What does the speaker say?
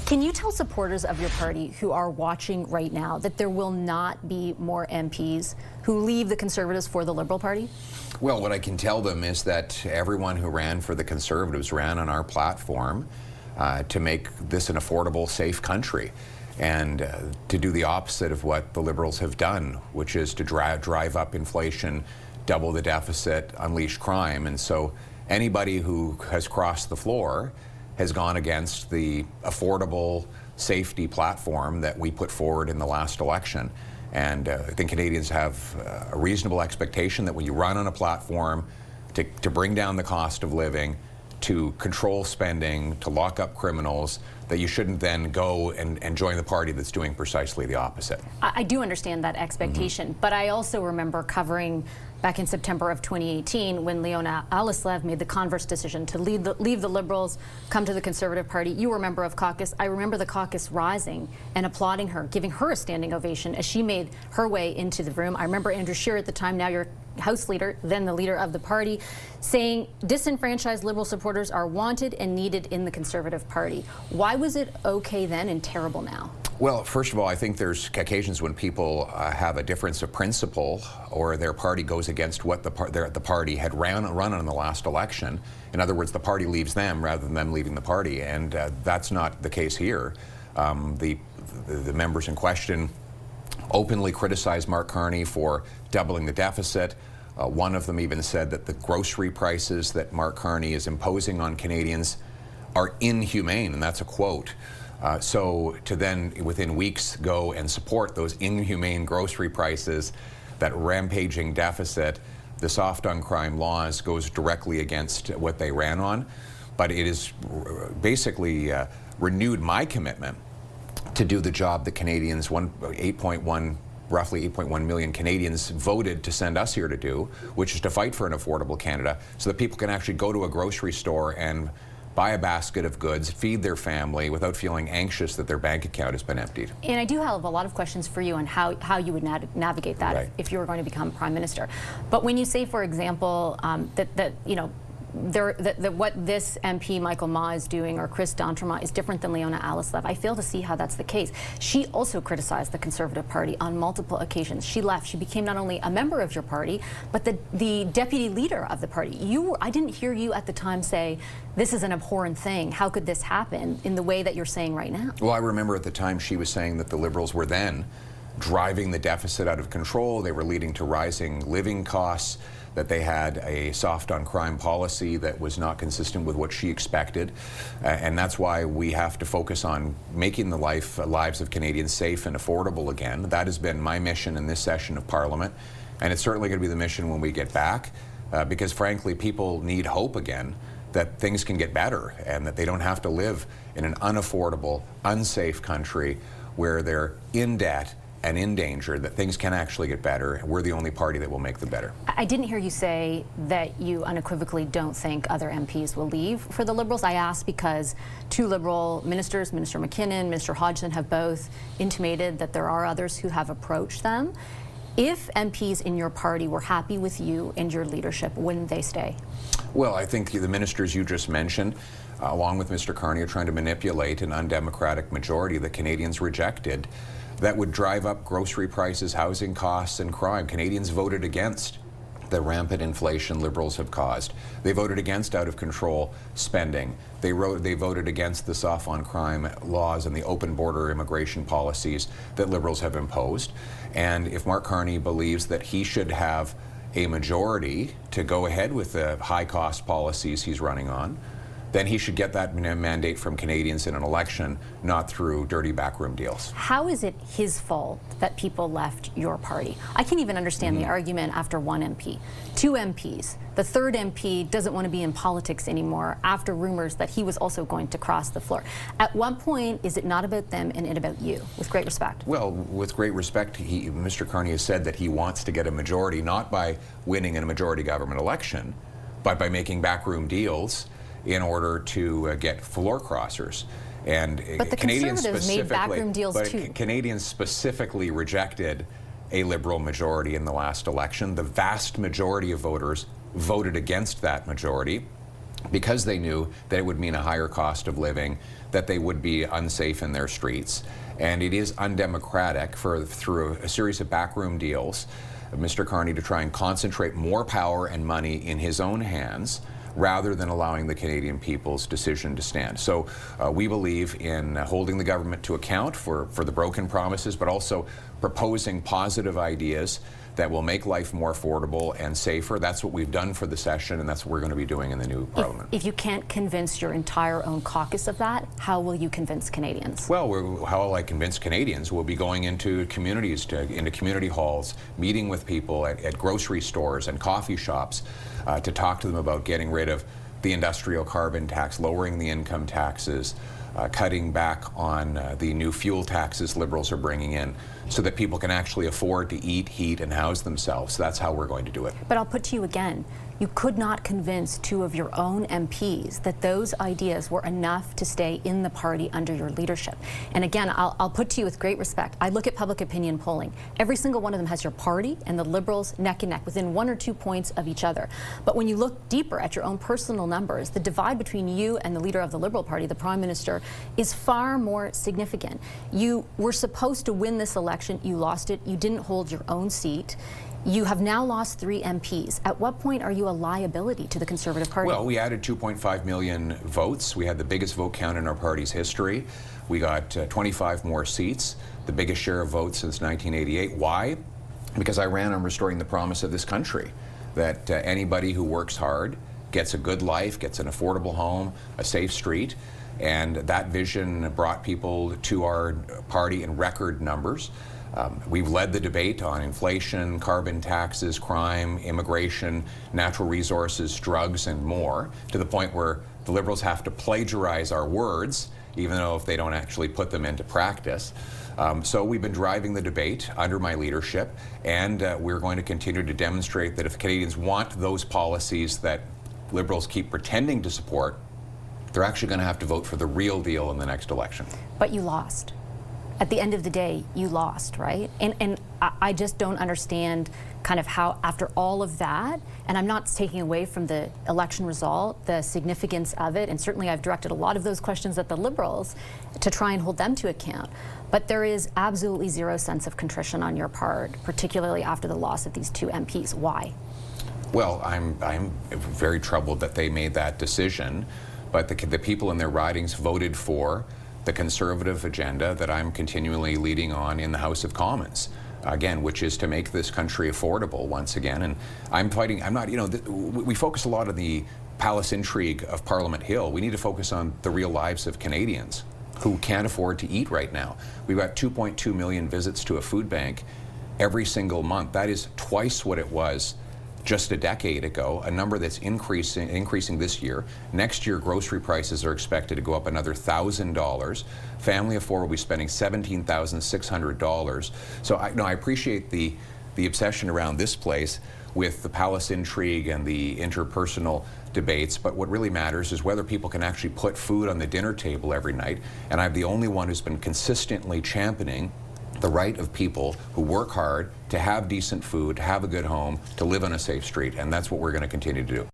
Can you tell supporters of your party who are watching right now that there will not be more MPs who leave the Conservatives for the Liberal Party? Well, what I can tell them is that everyone who ran for the Conservatives ran on our platform to make this an affordable, safe country, and to do the opposite of what the Liberals have done, which is to drive up inflation, double the deficit, unleash crime. And so anybody who has crossed the floor has gone against the affordable safety platform that we put forward in the last election. And I think Canadians have a reasonable expectation that when you run on a platform to bring down the cost of living, to control spending, to lock up criminals, that you shouldn't then go and join the party that's doing precisely the opposite. I do understand that expectation, but I also remember covering back in September of 2018 when Leona Alislev made the converse decision to leave the Liberals, come to the Conservative Party. You were a member of caucus. I remember the caucus rising and applauding her, giving her a standing ovation as she made her way into the room. I remember Andrew Scheer at the time, now you're House Leader, then the leader of the party, saying disenfranchised Liberal supporters are wanted and needed in the Conservative Party. Why was it okay then and terrible now? Well, first of all, I think there's occasions when people have a difference of principle, or their party goes against what the party had run on the last election. In other words, the party leaves them rather than them leaving the party, and that's not the case here. The members in question openly criticized Mark Carney for doubling the deficit. One of them even said that the grocery prices that Mark Carney is imposing on Canadians are inhumane, and that's a quote. So to then, within weeks, go and support those inhumane grocery prices, that rampaging deficit, the soft on crime laws, goes directly against what they ran on. But it has basically renewed my commitment to do the job that Canadians, roughly 8.1 million Canadians voted to send us here to do, which is to fight for an affordable Canada so that people can actually go to a grocery store and buy a basket of goods, feed their family without feeling anxious that their bank account has been emptied. And I do have a lot of questions for you on how you would navigate that, right, if you were going to become Prime Minister. But when you say, for example, that you know, that what this MP Michael Ma is doing, or Chris D'Entremont, is different than Leona Alislev, I fail to see how that's the case. She also criticized the Conservative Party on multiple occasions. She left. She became not only a member of your party, but the deputy leader of the party. I didn't hear you at the time say, this is an abhorrent thing. How could this happen in the way that you're saying right now? Well, I remember at the time she was saying that the Liberals were then driving the deficit out of control. They were leading to rising living costs, that they had a soft on crime policy that was not consistent with what she expected. And that's why we have to focus on making the lives of Canadians safe and affordable again. That has been my mission in this session of Parliament. And it's certainly going to be the mission when we get back, because frankly, people need hope again that things can get better and that they don't have to live in an unaffordable, unsafe country where they're in debt and in danger, that things can actually get better. We're the only party that will make them better. I didn't hear you say that you unequivocally don't think other MPs will leave for the Liberals. I asked because two Liberal ministers, Minister McKinnon, Minister Hodgson, have both intimated that there are others who have approached them. If MPs in your party were happy with you and your leadership, wouldn't they stay? Well, I think the ministers you just mentioned, along with Mr. Carney, are trying to manipulate an undemocratic majority that Canadians rejected, that would drive up grocery prices, housing costs, and crime. Canadians voted against the rampant inflation Liberals have caused. They voted against out-of-control spending. They voted against the soft on crime laws and the open border immigration policies that Liberals have imposed. And if Mark Carney believes that he should have a majority to go ahead with the high-cost policies he's running on, then he should get that mandate from Canadians in an election, not through dirty backroom deals. How is it his fault that people left your party? I can't even understand the argument after one MP. Two MPs. The third MP doesn't want to be in politics anymore after rumors that he was also going to cross the floor. At what point is it not about them and it about you, with great respect? Well, with great respect, Mr. Carney has said that he wants to get a majority, not by winning in a majority government election, but by making backroom deals in order to get floor crossers. And but the Conservatives made backroom deals too. Canadians specifically rejected a Liberal majority in the last election. The vast majority of voters voted against that majority. because they knew that it would mean a higher cost of living, that they would be unsafe in their streets. And it is undemocratic through a series of backroom deals of Mr. Carney to try and concentrate more power and money in his own hands rather than allowing the Canadian people's decision to stand. So we believe in holding the government to account for the broken promises, but also proposing positive ideas that will make life more affordable and safer. That's what we've done for the session, and that's what we're going to be doing in the new parliament. If you can't convince your entire own caucus of that, how will you convince Canadians? Well, how will I convince Canadians? We'll be going into communities, into community halls, meeting with people at grocery stores and coffee shops to talk to them about getting rid of the industrial carbon tax, lowering the income taxes, cutting back on the new fuel taxes Liberals are bringing in so that people can actually afford to eat, heat, and house themselves. So that's how we're going to do it. But I'll put to you again, you could not convince two of your own MPs that those ideas were enough to stay in the party under your leadership. And again, I'll put to you with great respect, I look at public opinion polling. Every single one of them has your party and the Liberals neck and neck, within 1 or 2 points of each other. But when you look deeper at your own personal numbers, the divide between you and the leader of the Liberal Party, the Prime Minister, is far more significant. You were supposed to win this election, you lost it, you didn't hold your own seat. You have now lost 3 MPs. At what point are you a liability to the Conservative Party? Well, we added 2.5 million votes. We had the biggest vote count in our party's history. We got 25 more seats, the biggest share of votes since 1988. Why? Because I ran on restoring the promise of this country, that anybody who works hard gets a good life, gets an affordable home, a safe street, and that vision brought people to our party in record numbers. We've led the debate on inflation, carbon taxes, crime, immigration, natural resources, drugs, and more, to the point where the Liberals have to plagiarize our words, even though if they don't actually put them into practice. So we've been driving the debate under my leadership, and we're going to continue to demonstrate that if Canadians want those policies that Liberals keep pretending to support, they're actually going to have to vote for the real deal in the next election. But you lost. At the end of the day, you lost, right? And I just don't understand kind of how, after all of that, and I'm not taking away from the election result, the significance of it, and certainly I've directed a lot of those questions at the Liberals to try and hold them to account. But there is absolutely zero sense of contrition on your part, particularly after the loss of these 2 MPs. Why? Well, I'm very troubled that they made that decision, but the people in their ridings voted for the Conservative agenda that I'm continually leading on in the House of Commons, again, which is to make this country affordable once again. And I'm fighting, I'm not, you know, we focus a lot on the palace intrigue of Parliament Hill. We need to focus on the real lives of Canadians who can't afford to eat right now. We've got 2.2 million visits to a food bank every single month. That is twice what it was just a decade ago, a number that's increasing this year. Next year, grocery prices are expected to go up another $1,000. Family of 4 will be spending $17,600. So I appreciate the obsession around this place with the palace intrigue and the interpersonal debates, but what really matters is whether people can actually put food on the dinner table every night. And I'm the only one who's been consistently championing the right of people who work hard to have decent food, to have a good home, to live on a safe street, and that's what we're going to continue to do.